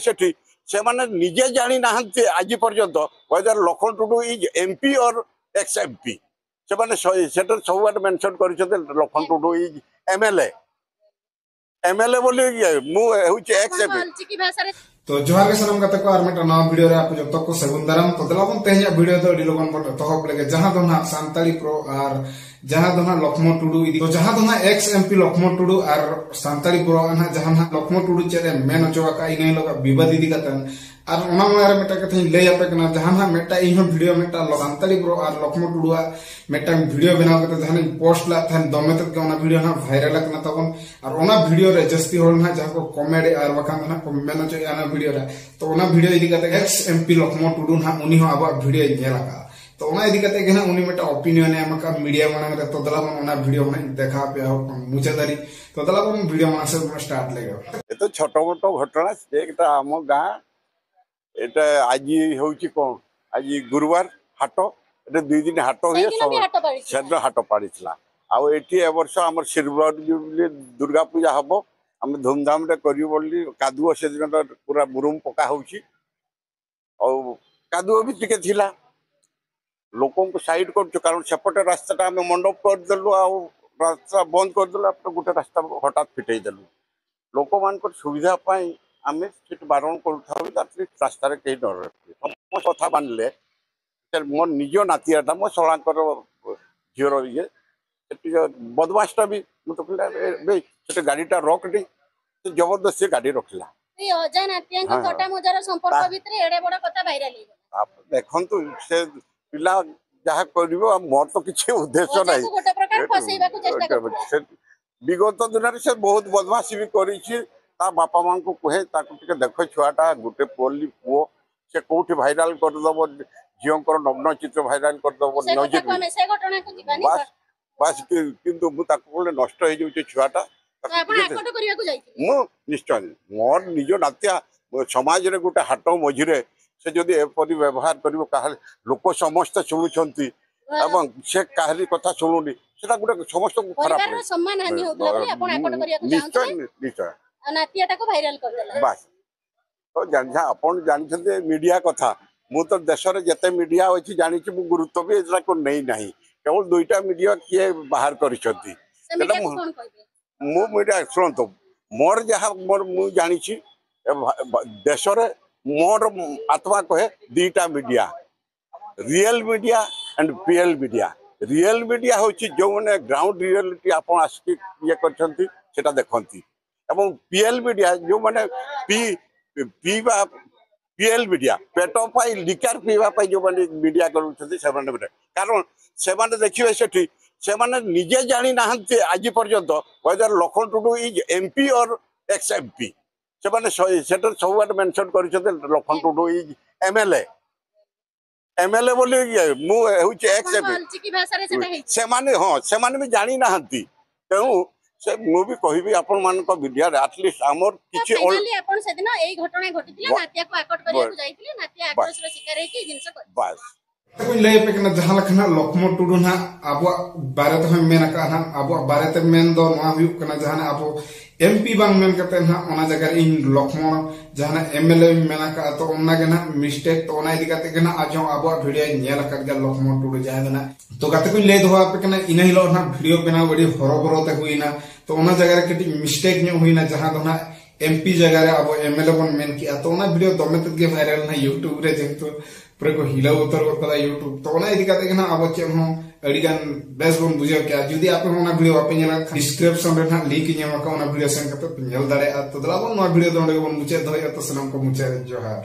सेठी से माने निजे जानी नाहंती आज पर्यंत whether Lakhan Tudu is MP और एक्स एमपी से माने सेटर सब मेंशन कर Lakhan Tudu is MLA MLA बोली मु होची एक्स एमपी। तो जोहार के सनम गाते को आर मेटा नवा वीडियो रे आप जतो को सगुन दाराम तो दलाबन तेहया वीडियो तो डिलोगन बन तहब लेगे जहां दो ना सांताली प्रो और जहां दो ना लखमो टुडू इदी तो जहां दो ना एक्स एमपी लखमो टुडू और सांताली प्रो ना जहां ना लखमो टुडू चेरे मेन अचवा का इने लोग विवाद इदी कतन और ओना मारे मेटा कथे ले आपे कना जहां ना मेटा इहो वीडियो मेटा सांताली प्रो और लखमो टुडू मेटा वीडियो बनाव कते जहां पोस्ट ला थन दमे तक के ओना वीडियो ना वायरल कना तबन और ओना वीडियो रे जस्ती होल ना जहां को कॉमेडी और बखान ना को मेन अचवा ना वीडियो रे तो ओना वीडियो इदी कते एक्स एमपी लखमो टुडू ना उनी हो अब वीडियो नेला तो ओना इदी कते गेना उनी मेटा ओपिनियन है हमका मीडिया माने रे तो दलाबन ओना वीडियो में देखा पे मुझे दारी तो दलाबन वीडियो माने से स्टार्ट लेगा ए तो छोटो मोटो घटना एकटा हम गां एटा आज होउची कोन आज गुरुवार हाटो एटा 2 दिन हाटो हे सब सेद्र हाटो पाड़ीला आ एठी ए वर्ष हमर सिरबर दुर्गा पूजा हबो हम धूमधाम रे करियो बोली कादुओ से दिन पूरा बुरुम पका होउची और कादुओ भी टिके थिला लोकों को साइड कर कारण सेपटे रास्ता आम मंडप कर देलु आ रास्ता बंद कर देलु आप गोटे रास्ता हठात फिटई देलु लोक मान सुविधा आम सीट बारण कर रास्तार कहीं न रखे कथा मानले मो निज नातियाटा मो शलांकर झीर ये बदमाशटा भी मुझे गाड़ीटा रख दी जबरदस्ती गाड़ी रखला देखु से पिला जहाँ कर मोर तो किसी उद्देश्य ना विगत दिन से बहुत बदमाशी भी कर बापा माँ को कहे देख छुआटा गोटे पोली पुओ से कौटी भाइराल करदेव झीवर नग्न चित्र भाइराल करदेव बस बस किंतु मुझे नष्ट हो छुआटा निश्चय मोर निज नातिया समाज रे गोटे हाट मझिरे से जदि एपरी व्यवहार कर लोक समस्त शुणुंट से कहारी कथा शुणुनी से गोटे समस्त खराब निश्चय निश्चय बस तो आपन जानते मीडिया कथा मु तो देश में जिते मीडिया अच्छी जानी गुरुत्व भी नहीं ना केवल 2टा मीडिया किए बाहर कर मीडिया शुणु मोर जहाँ मोर मु जानी देश में मोर आत्मा कहे 2टा media real media and PL media real media हूँ जो मैंने ग्राउंड रियलिटी आप ये कर देखती एवं पीएल मीडिया जो मैंने पीवा पीएल मीडिया पेट पाई लिकार पीवा जो मैंने मीडिया कर कारण से देखिए से निजे जानी नाहंती आज पर्यंत whether Lakhan Tudu is MP और एक्स एमपी से सब मेंशन कर Lakhan Tudu is MLA MLA बोली मु होची एक्स एमपी से माने हां से माने भी जानी नाहंती तेणु से मु भी कहबी आपन मान को मीडिया एटलीस्ट हमर किछि अपन से दिन एई घटना घटितिला नातिया को आकट करिया को जाइतिले नातिया आक्रोश रे शिकार है कि जिंस को बस कोई ले पे कना जहां लखना लखमो टुडू ना आबो भारत हम मेन का ना आबो भारत मेन दो मा हुई कना जहां आबो एमपी बांग मेन कते ना ओना जगह इन लखमो जहां एमएलए मेन का तो ओना के ना मिस्टेक तो ओना इदी कते के ना आजो आबो वीडियो नेल का ग लखमो टुडू जहां ना तो कते कोई ले दो पे कना इन हिलो ना वीडियो बना बड़ी हरोबरो ते हुई ना तो ओना जगह के मिस्टेक ने हुई ना जहां तो ना एमपी जगह रे अब एमएलए बन मेन किया तो ना वीडियो दमे तक के वायरल ना यूट्यूब रे जेंतो पूरे को हिला उतर करता यूट्यूब तो ना इदी कते ना अब चे हम अडिगान बेस बन बुझे क्या जदी आप होना वीडियो आप नेला डिस्क्रिप्शन रे ना लिंक नेमा का ना वीडियो सेंड करते नेल दाड़े तो दलाबन ना वीडियो दोंडे बन मुचे दय तो सनम को मुचे जोहार।